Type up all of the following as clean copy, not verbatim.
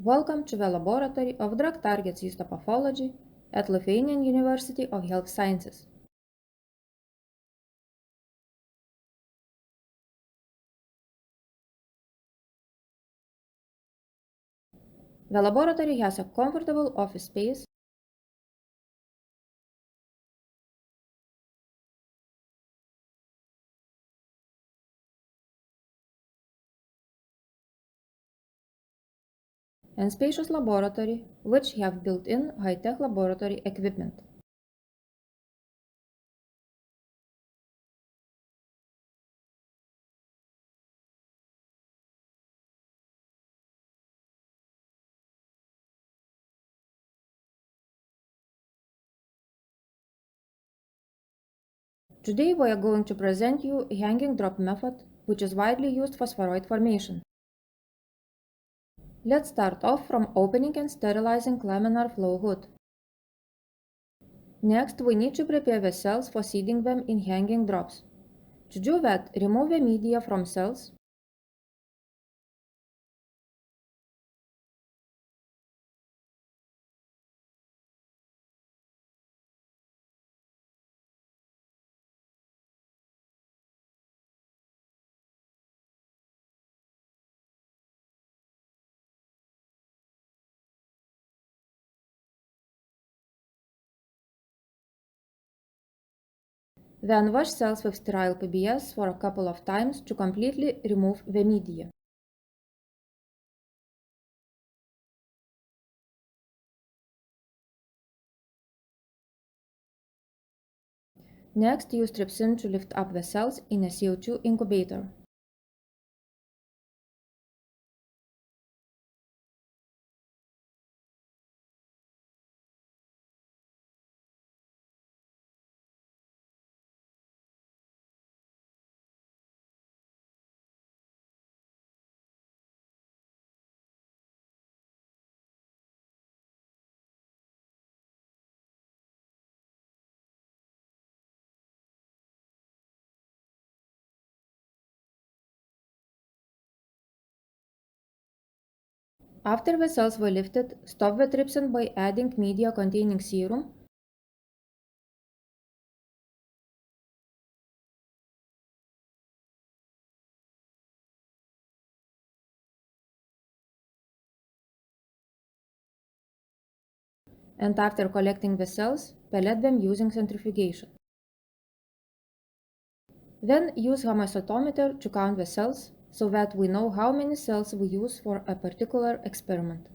Welcome to the Laboratory of Drug Targets Histopathology at Lithuanian University of Health Sciences. The laboratory has a comfortable office space and spacious laboratory, which have built-in high-tech laboratory equipment. Today we are going to present you hanging drop method, which is widely used for spheroid formation. Let's start off from opening and sterilizing laminar flow hood. Next, we need to prepare the cells for seeding them in hanging drops. To do that, remove the media from cells. Then wash cells with sterile PBS for a couple of times to completely remove the media. Next, use trypsin to lift up the cells in a CO2 incubator. After the cells were lifted, stop the trypsin by adding media containing serum and after collecting the cells, pellet them using centrifugation. Then use homocytometer to count the cells so that we know how many cells we use for a particular experiment.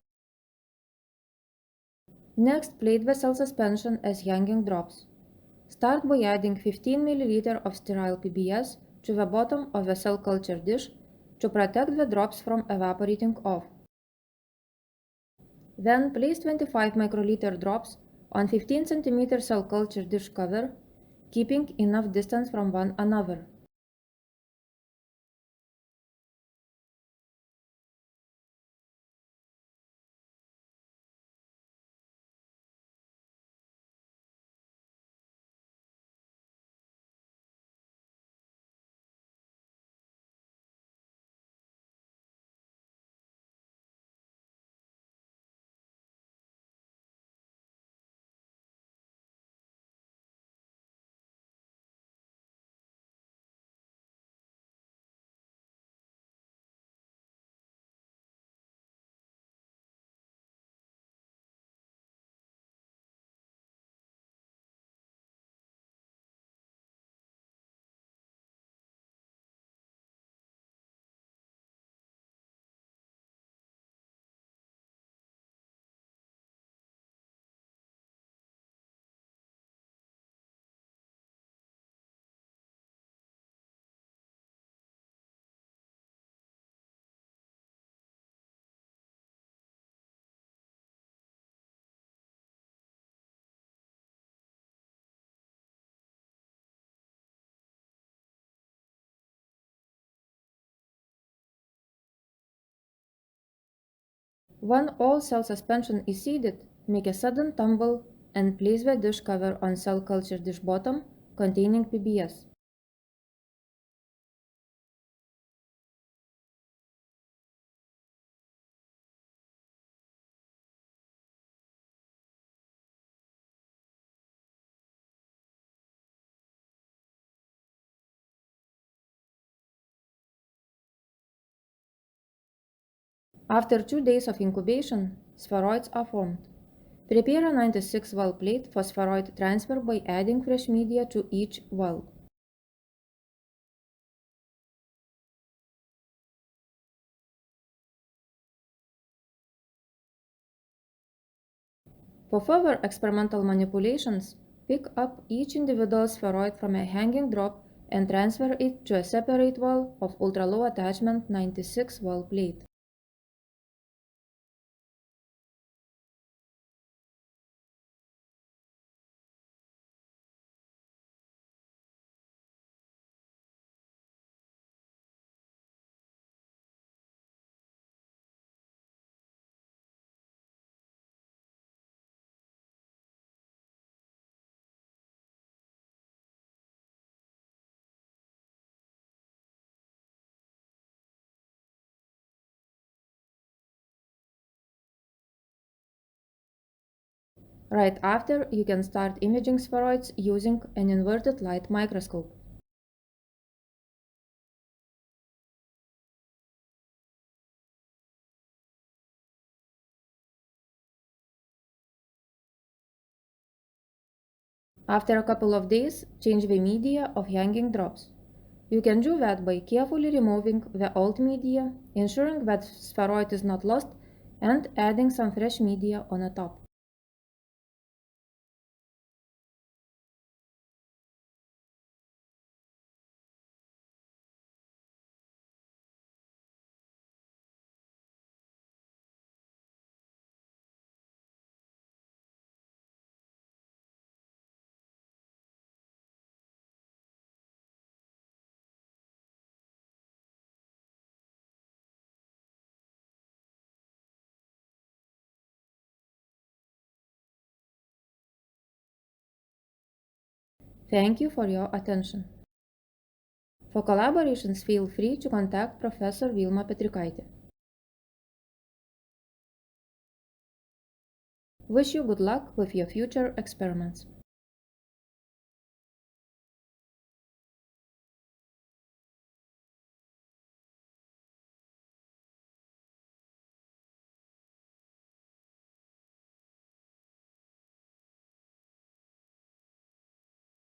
Next, plate the cell suspension as hanging drops. Start by adding 15 ml of sterile PBS to the bottom of the cell culture dish to protect the drops from evaporating off. Then place 25 microliter drops on 15 cm cell culture dish cover, keeping enough distance from one another. When all cell suspension is seeded, make a sudden tumble and place the dish cover on cell culture dish bottom containing PBS. After 2 days of incubation, spheroids are formed. Prepare a 96 well plate for spheroid transfer by adding fresh media to each well. For further experimental manipulations, pick up each individual spheroid from a hanging drop and transfer it to a separate well of ultra-low attachment 96 well plate. Right after, you can start imaging spheroids using an inverted light microscope. After a couple of days, change the media of hanging drops. You can do that by carefully removing the old media, ensuring that spheroid is not lost, and adding some fresh media on the top. Thank you for your attention. For collaborations, feel free to contact Professor Vilma Petrikaitė. Wish you good luck with your future experiments.